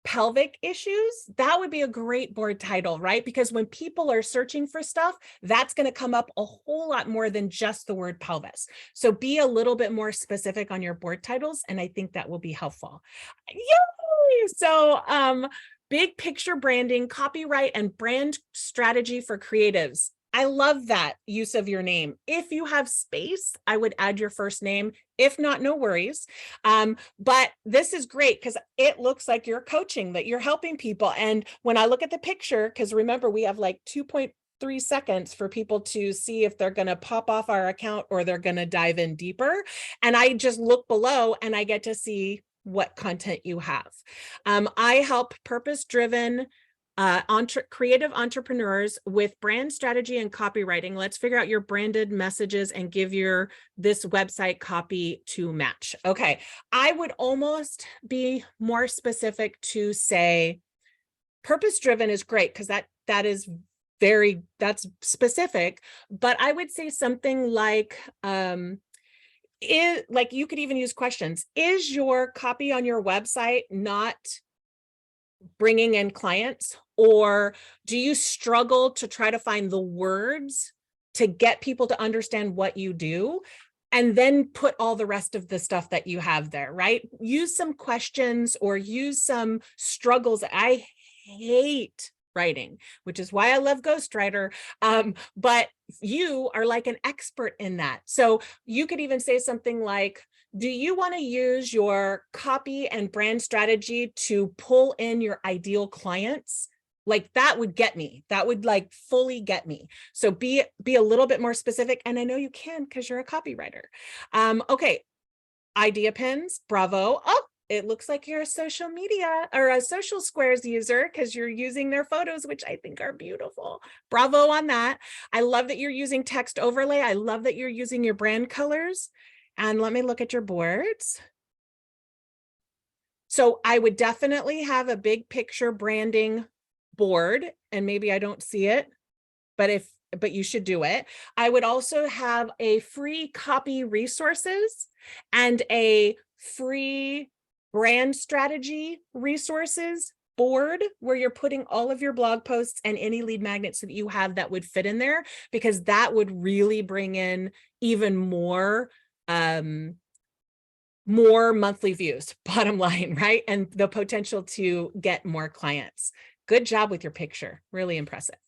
pelvic issues, that would be a great board title, right? Because when people are searching for stuff, that's going to come up a whole lot more than just the word pelvis. So be a little bit more specific on your board titles, and I think that will be helpful. Yay! So big picture branding, copyright, and brand strategy for creatives. I love that use of your name. If you have space, I would add your first name. If not, no worries. But this is great because it looks like you're coaching, that you're helping people. And when I look at the picture, because remember, we have like 3 seconds for people to see if they're going to pop off our account or they're going to dive in deeper. And I just look below and I get to see what content you have. I help purpose-driven creative entrepreneurs with brand strategy and copywriting. Let's figure out your branded messages and give this website copy to match. Okay, I would almost be more specific to say purpose-driven is great because that's specific, but I would say something like you could even use questions. Is your copy on your website not bringing in clients, or do you struggle to try to find the words to get people to understand what you do? And then put all the rest of the stuff that you have there, right? Use some questions or use some struggles. I hate writing, which is why I love Ghostwriter. But you are like an expert in that. So you could even say something like, do you want to use your copy and brand strategy to pull in your ideal clients? Like that would get me. That would like fully get me. So be a little bit more specific. And I know you can because you're a copywriter. Okay. Idea pins. Bravo. Oh, it looks like you're a social media or a social squares user because you're using their photos, which I think are beautiful. Bravo on that. I love that you're using text overlay. I love that you're using your brand colors. And let me look at your boards. So I would definitely have a big picture branding board, and maybe I don't see it, but you should do it. I would also have a free copy resources and a free brand strategy resources board where you're putting all of your blog posts and any lead magnets that you have that would fit in there, because that would really bring in even more monthly views, bottom line, right? And the potential to get more clients. Good job with your picture. Really impressive.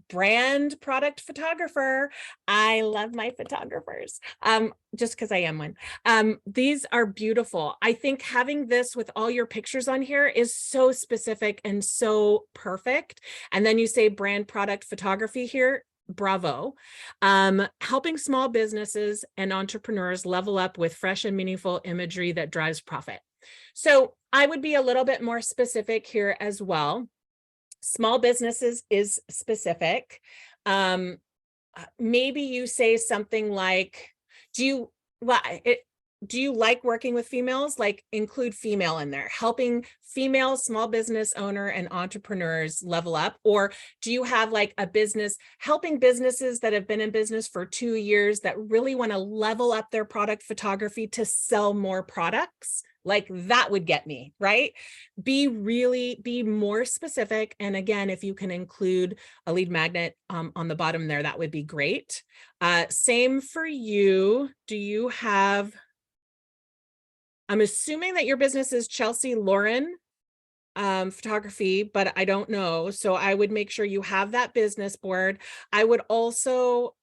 Brand product photographer. I love my photographers. Just because I am one. These are beautiful. I think having this with all your pictures on here is so specific and so perfect. And then you say brand product photography here. Bravo. Helping small businesses and entrepreneurs level up with fresh and meaningful imagery that drives profit. So I would be a little bit more specific here as well. Small businesses is specific. Maybe you say something like, do you like working with females? Like include female in there, helping female small business owner and entrepreneurs level up. Or do you have like a business helping businesses that have been in business for 2 years that really want to level up their product photography to sell more products? Like that would get me, right? Be more specific. And again, if you can include a lead magnet on the bottom there, that would be great. Same for you. Do you have, I'm assuming that your business is Chelsea Lauren photography, but I don't know. So I would make sure you have that business board. I would also,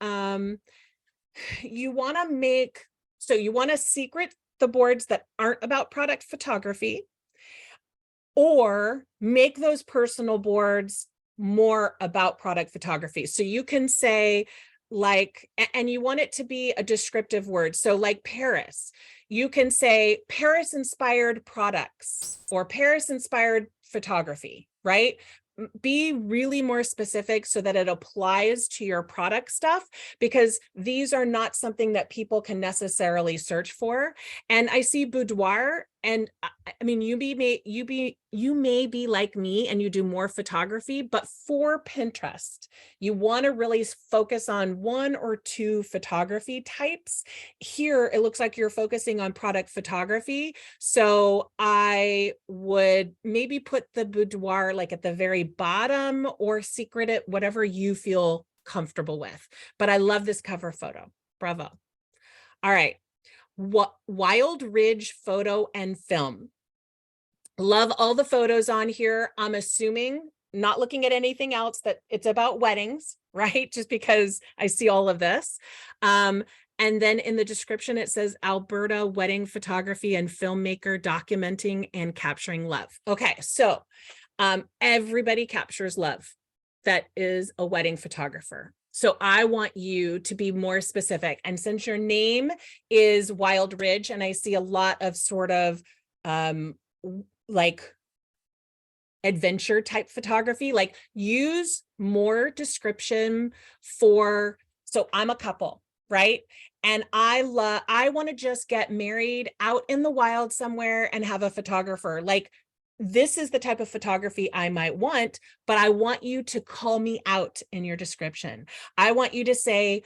you want to secret the boards that aren't about product photography, or make those personal boards more about product photography. So you can say like, and you want it to be a descriptive word. So like Paris, you can say Paris inspired products or Paris inspired photography, right? Be really more specific so that it applies to your product stuff, because these are not something that people can necessarily search for. And I see boudoir, and I mean, you may be like me and you do more photography, but for Pinterest, you want to really focus on 1 or 2 photography types. Here, it looks like you're focusing on product photography. So I would maybe put the boudoir like at the very bottom, or secret it, whatever you feel comfortable with. But I love this cover photo. Bravo. All right. Wild Ridge photo and film. Love all the photos on here. I'm assuming, not looking at anything else, that it's about weddings, right? Just because I see all of this. And then in the description, it says Alberta wedding photography and filmmaker documenting and capturing love. Okay, so everybody captures love. that is a wedding photographer. So I want you to be more specific. And since your name is Wild Ridge, and I see a lot of sort of like adventure type photography, like use more description for, so I'm a couple, right? And I want to just get married out in the wild somewhere and have a photographer. Like, this is the type of photography I might want, but I want you to call me out in your description. I want you to say,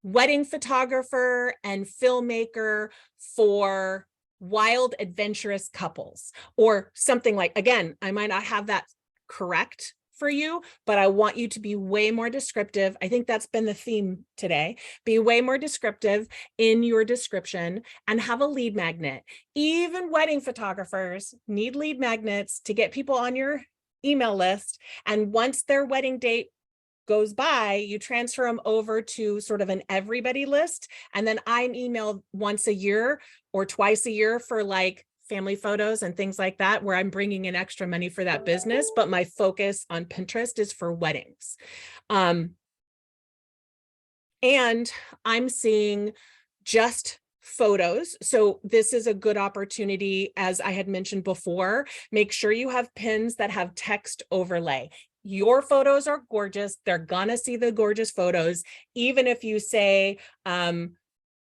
wedding photographer and filmmaker for wild adventurous couples, or something like, again, I might not have that correct for you, but I want you to be way more descriptive. I think that's been the theme today. Be way more descriptive in your description and have a lead magnet. Even wedding photographers need lead magnets to get people on your email list. And once their wedding date goes by, you transfer them over to sort of an everybody list. And then I'm emailed once a year or twice a year for like family photos and things like that, where I'm bringing in extra money for that business. But my focus on Pinterest is for weddings. And I'm seeing just photos. So this is a good opportunity. As I had mentioned before, make sure you have pins that have text overlay. Your photos are gorgeous. They're gonna see the gorgeous photos. Even if you say,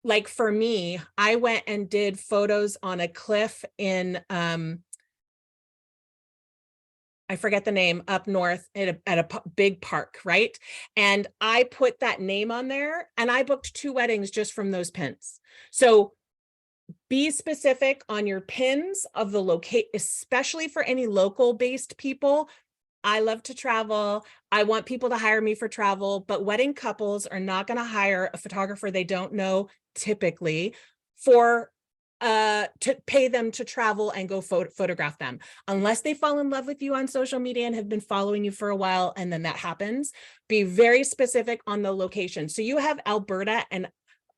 like for me, I went and did photos on a cliff in, I forget the name, up north at a big park, right? And I put that name on there and I booked 2 weddings just from those pins. So be specific on your pins of the locate, especially for any local based people. I love to travel. I want people to hire me for travel, but wedding couples are not going to hire a photographer they don't know typically for to pay them to travel and go photograph them, unless they fall in love with you on social media and have been following you for a while, and then that happens. Be very specific on the location. So you have Alberta, and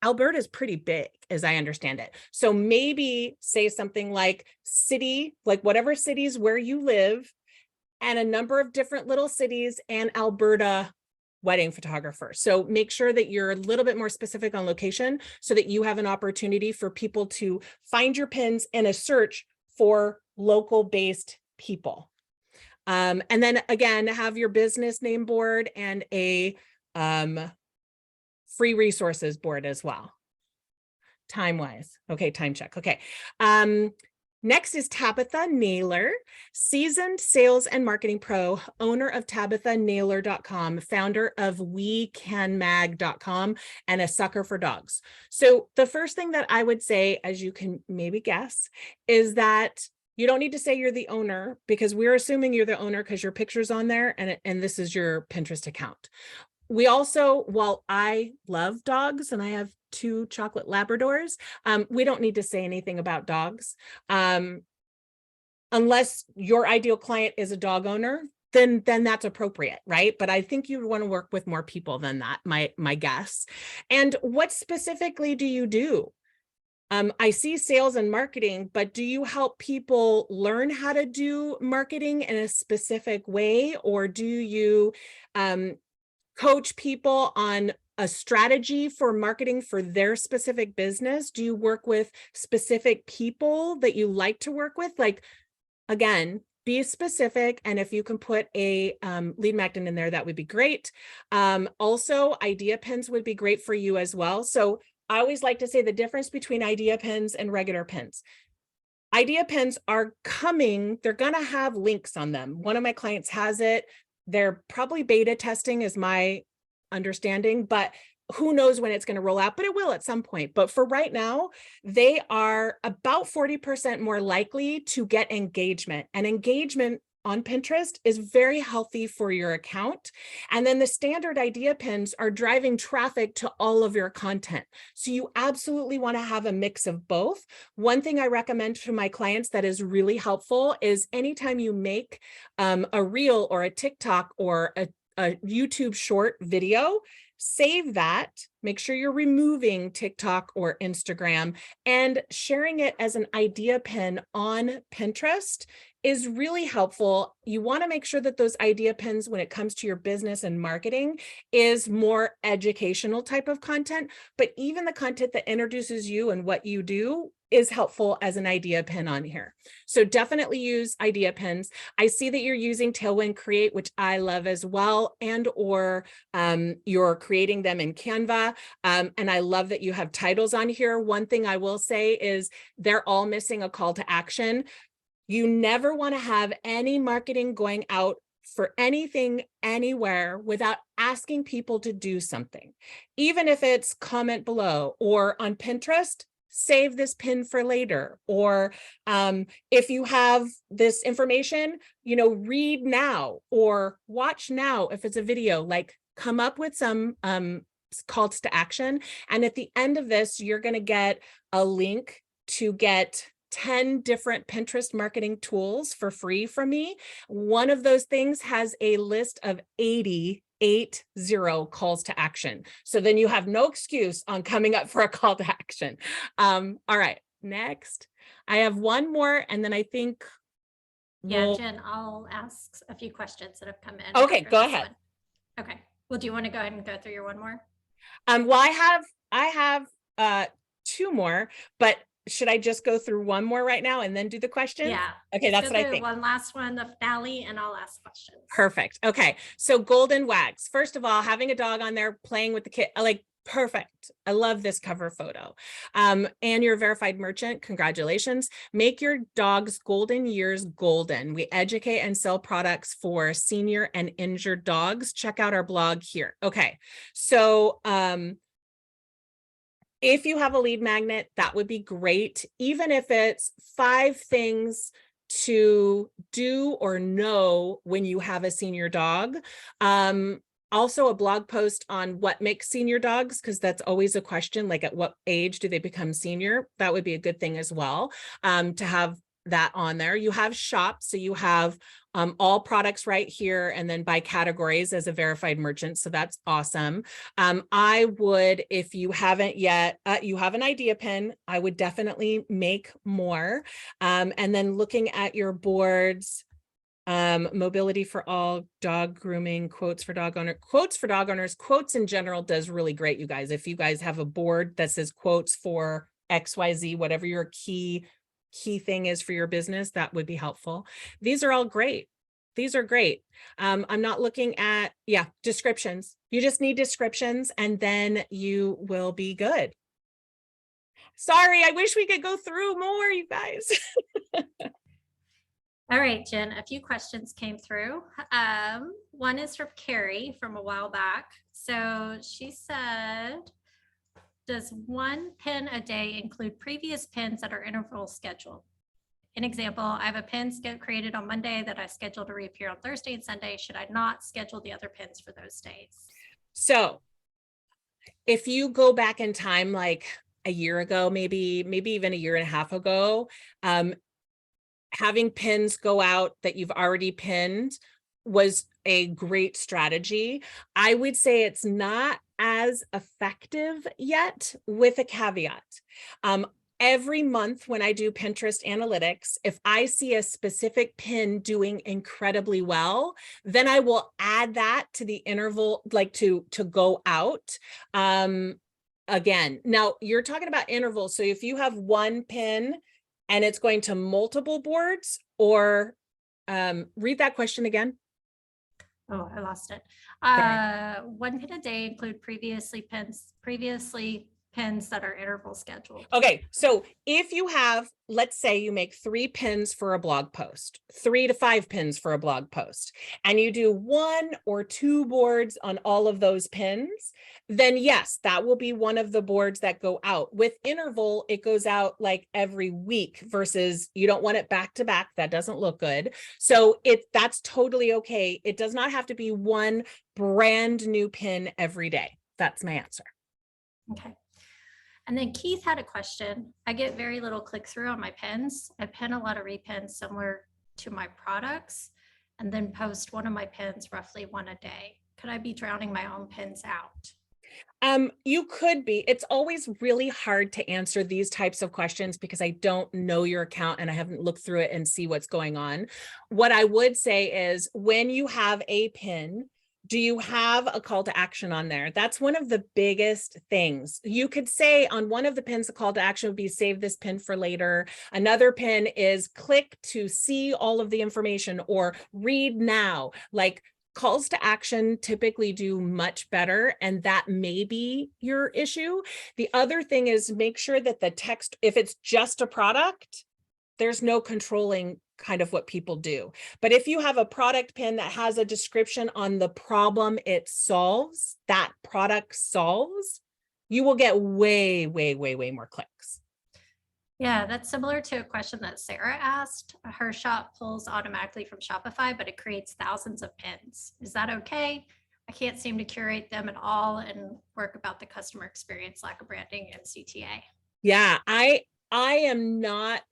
Alberta is pretty big as I understand it. So maybe say something like city, like whatever cities where you live, and a number of different little cities and Alberta wedding photographer. So make sure that you're a little bit more specific on location so that you have an opportunity for people to find your pins in a search for local based people. And then again, have your business name board and a free resources board as well. Time wise. Okay, time check. Okay. Next is Tabitha Naylor, seasoned sales and marketing pro, owner of TabithaNaylor.com, founder of WeCanMag.com, and a sucker for dogs. So the first thing that I would say, as you can maybe guess, is that you don't need to say you're the owner, because we're assuming you're the owner because your picture's on there and this is your Pinterest account. We also, while I love dogs and I have 2 chocolate Labradors, we don't need to say anything about dogs. Unless your ideal client is a dog owner, then that's appropriate, right? But I think you want to work with more people than that, my guess. And what specifically do you do? I see sales and marketing, but do you help people learn how to do marketing in a specific way? Or do you coach people on a strategy for marketing for their specific business? Do you work with specific people that you like to work with? Like, again, be specific. And if you can put a lead magnet in there, that would be great. Also, idea pins would be great for you as well. So I always like to say the difference between idea pins and regular pins. Idea pins are coming, they're going to have links on them. One of my clients has it. They're probably beta testing is my understanding, but who knows when it's going to roll out, but it will at some point. But for right now, they are about 40% more likely to get engagement, and engagement on Pinterest is very healthy for your account. And then the standard idea pins are driving traffic to all of your content. So you absolutely want to have a mix of both. One thing I recommend to my clients that is really helpful is anytime you make a reel or a TikTok or a YouTube short video, save that, make sure you're removing TikTok or Instagram, and sharing it as an idea pin on Pinterest is really helpful. You want to make sure that those idea pins, when it comes to your business and marketing, is more educational type of content, but even the content that introduces you and what you do is helpful as an idea pin on here. So definitely use idea pins. I see that you're using Tailwind Create, which I love as well, and or you're creating them in Canva. And I love that you have titles on here. One thing I will say is they're all missing a call to action. You never want to have any marketing going out for anything anywhere without asking people to do something. Even if it's comment below, or on Pinterest, save this pin for later. Or if you have this information, read now or watch now. If it's a video, like come up with some calls to action. And at the end of this, you're going to get a link to get 10 different Pinterest marketing tools for free from me. One of those things has a list of 80 calls to action. So then you have no excuse on coming up for a call to action. All right, next. I have one more, and then I think Yeah, Jen, I'll ask a few questions that have come in. Okay, after go this ahead. one. Okay. Well, do you want to go ahead and go through your one more? Well, I have two more, but should I just go through one more right now and then do the questions? Yeah. Okay, that's what I think. One last one, the finale, and I'll ask questions. Perfect. Okay, so golden wags. First of all, having a dog on there playing with the kid, like, perfect. I love this cover photo. And you're a verified merchant. Congratulations. Make your dog's golden years golden. We educate and sell products for senior and injured dogs. Check out our blog here. Okay, so if you have a lead magnet, that would be great. Even if it's 5 things to do or know when you have a senior dog. Also a blog post on what makes senior dogs, because that's always a question, like at what age do they become senior? That would be a good thing as well, to have that on there. You have shops, so you have all products right here, and then by categories as a verified merchant. So that's awesome. I would, if you haven't yet, you have an idea pin, I would definitely make more. And then looking at your boards, mobility for all, dog grooming, quotes for dog owners, quotes in general does really great, you guys. If you guys have a board that says quotes for XYZ, whatever your key thing is for your business, that would be helpful. These are all great. These are great. I'm not looking at, descriptions. You just need descriptions and then you will be good. Sorry, I wish we could go through more, you guys. All right, Jen, a few questions came through. One is from Carrie from a while back. So she said, does 1 pin a day include previous pins that are interval scheduled? An example, I have a pin created on Monday that I scheduled to reappear on Thursday and Sunday. Should I not schedule the other pins for those days? So if you go back in time, like a year ago, maybe even a year and a half ago, having pins go out that you've already pinned was a great strategy. I would say it's not as effective yet, with a caveat. Every month when I do Pinterest analytics, if I see a specific pin doing incredibly well, then I will add that to the interval, like to go out. Again, now you're talking about intervals. So if you have 1 pin and it's going to multiple boards, or read that question again. Oh, I lost it. 1 pin a day include previously pins that are interval scheduled. Okay, so if you have, let's say you make 3 pins for a blog post, 3 to 5 pins for a blog post, and you do 1 or 2 boards on all of those pins, then yes, that will be one of the boards that go out. With interval, it goes out like every week versus you don't want it back to back. That doesn't look good. So that's totally okay. It does not have to be 1 brand new pin every day. That's my answer. Okay. And then Keith had a question. I get very little click through on my pins. I pin a lot of repins similar to my products and then post one of my pins roughly 1 a day. Could I be drowning my own pins out? You could be. It's always really hard to answer these types of questions because I don't know your account and I haven't looked through it and see what's going on. What I would say is when you have a pin, do you have a call to action on there? That's one of the biggest things. You could say on one of the pins, the call to action would be save this pin for later. Another pin is click to see all of the information or read now. Like, calls to action typically do much better, and that may be your issue. The other thing is make sure that the text, if it's just a product, there's no controlling kind of what people do. But if you have a product pin that has a description on the problem it solves, that product solves, you will get way, way, way, way more clicks. Yeah, that's similar to a question that Sarah asked. Her shop pulls automatically from Shopify, but it creates thousands of pins. Is that okay? I can't seem to curate them at all and work about the customer experience, lack of branding, and CTA. Yeah, I am not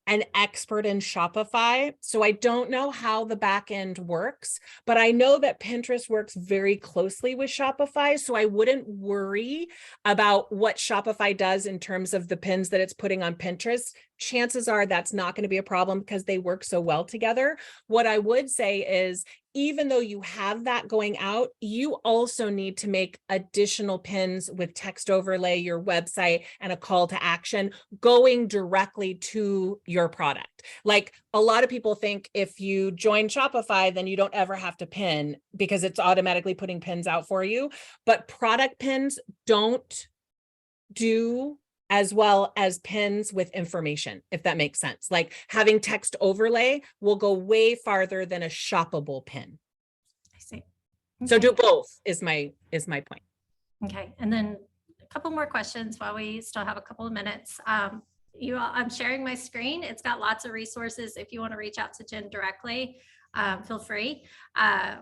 an expert in Shopify, so I don't know how the back end works, but I know that Pinterest works very closely with Shopify, so I wouldn't worry about what Shopify does in terms of the pins that it's putting on Pinterest. Chances are that's not going to be a problem because they work so well together. What I would say is, even though you have that going out, you also need to make additional pins with text overlay, your website, and a call to action going directly to your product. Like, a lot of people think if you join Shopify, then you don't ever have to pin because it's automatically putting pins out for you. But product pins don't do as well as pins with information, if that makes sense. Like, having text overlay will go way farther than a shoppable pin. I see. So Okay. do both is my point. Okay, and then a couple more questions while we still have a couple of minutes. I'm sharing my screen. It's got lots of resources. If you want to reach out to Jen directly, feel free.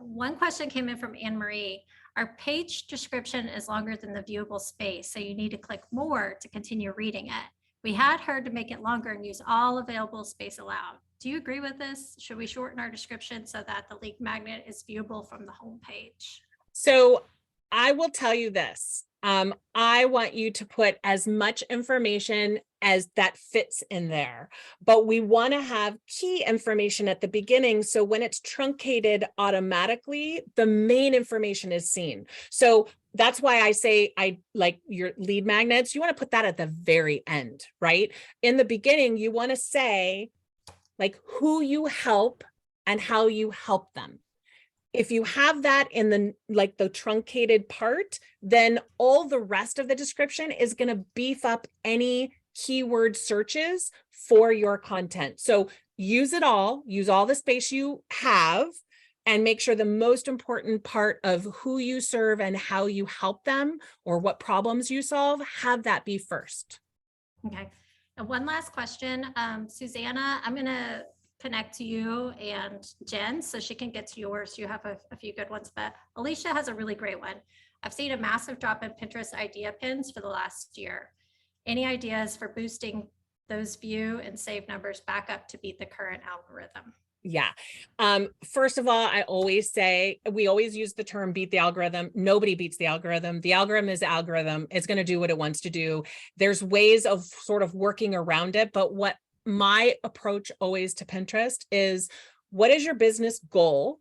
One question came in from Anne Marie. Our page description is longer than the viewable space, so you need to click more to continue reading it. We had heard to make it longer and use all available space allowed. Do you agree with this? Should we shorten our description so that the lead magnet is viewable from the home page? So I will tell you this. I want you to put as much information as that fits in there, but we want to have key information at the beginning. So when it's truncated automatically, the main information is seen. So that's why I say I like your lead magnets. You want to put that at the very end, right? In the beginning, you want to say like who you help and how you help them. If you have that in the truncated part, then all the rest of the description is going to beef up any keyword searches for your content. So use it all, use all the space you have, and make sure the most important part of who you serve and how you help them or what problems you solve, have that be first. Okay. And one last question, Susanna, I'm going to connect to you and Jen so she can get to yours. You have a few good ones, but Alicia has a really great one. I've seen a massive drop in Pinterest idea pins for the last year. Any ideas for boosting those view and save numbers back up to beat the current algorithm? Yeah. First of all, I always say, we always use the term beat the algorithm. Nobody beats the algorithm. The algorithm is algorithm. It's going to do what it wants to do. There's ways of sort of working around it. But what my approach always to Pinterest is, what is your business goal?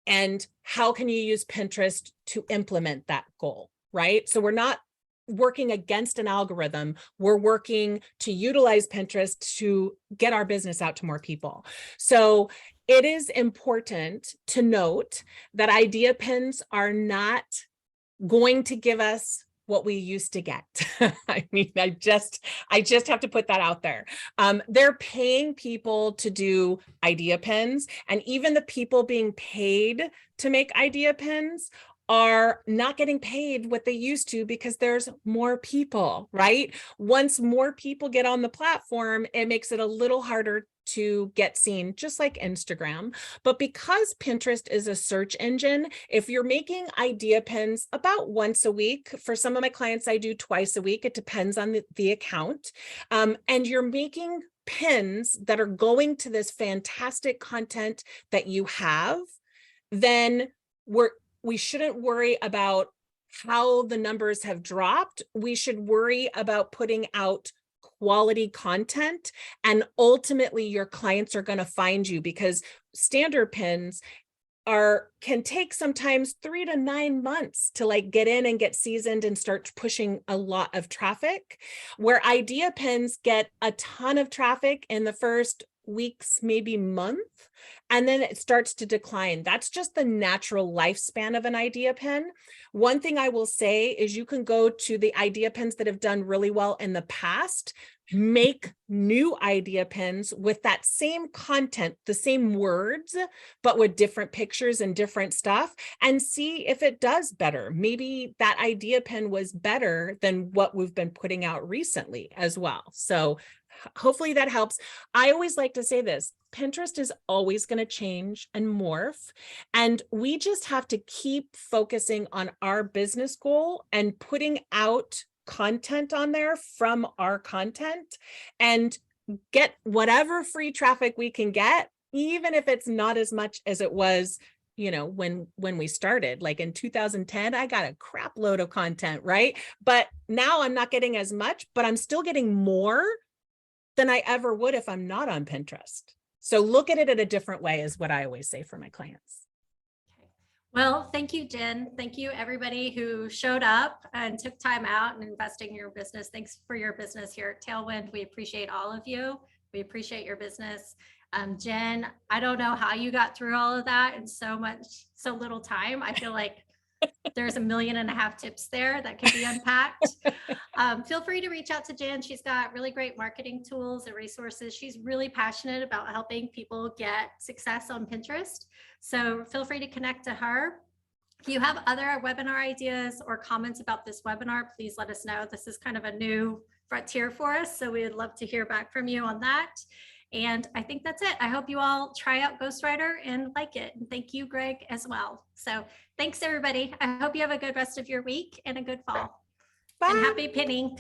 And how can you use Pinterest to implement that goal, right? So we're not working against an algorithm. We're working to utilize Pinterest to get our business out to more people. So it is important to note that idea pins are not going to give us what we used to get. I mean, I just have to put that out there. They're paying people to do idea pins, and even the people being paid to make idea pins are not getting paid what they used to because there's more people, right? Once more people get on the platform, it makes it a little harder to get seen, just like Instagram. But because Pinterest is a search engine, if you're making idea pins about once a week, for some of my clients, I do twice a week. It depends on the account. And you're making pins that are going to this fantastic content that you have, then we shouldn't worry about how the numbers have dropped. We should worry about putting out quality content, and ultimately your clients are going to find you, because standard pins can take sometimes 3 to 9 months to like get in and get seasoned and start pushing a lot of traffic, where idea pins get a ton of traffic in the first weeks, maybe month, and then it starts to decline. That's just the natural lifespan of an idea pin. One thing I will say is you can go to the idea pins that have done really well in the past, make new idea pins with that same content, the same words, but with different pictures and different stuff, and see if it does better. Maybe that idea pin was better than what we've been putting out recently as well. So hopefully that helps. I always like to say this: Pinterest is always going to change and morph, and we just have to keep focusing on our business goal and putting out content on there from our content, and get whatever free traffic we can get, even if it's not as much as it was, you know, when we started. Like in 2010, I got a crap load of content, right? But now I'm not getting as much, but I'm still getting more than I ever would if I'm not on Pinterest. So look at it in a different way is what I always say for my clients. Well, thank you, Jen. Thank you, everybody who showed up and took time out and investing in your business. Thanks for your business here at Tailwind. We appreciate all of you. We appreciate your business. Jen, I don't know how you got through all of that in so little time. I feel like there's 1.5 million tips there that can be unpacked. Feel free to reach out to Jen. She's got really great marketing tools and resources. She's really passionate about helping people get success on Pinterest. So feel free to connect to her. If you have other webinar ideas or comments about this webinar, please let us know. This is kind of a new frontier for us, so we would love to hear back from you on that. And I think that's it. I hope you all try out Ghostwriter and like it. And thank you, Greg, as well. So thanks, everybody. I hope you have a good rest of your week and a good fall. Bye. And happy pinning.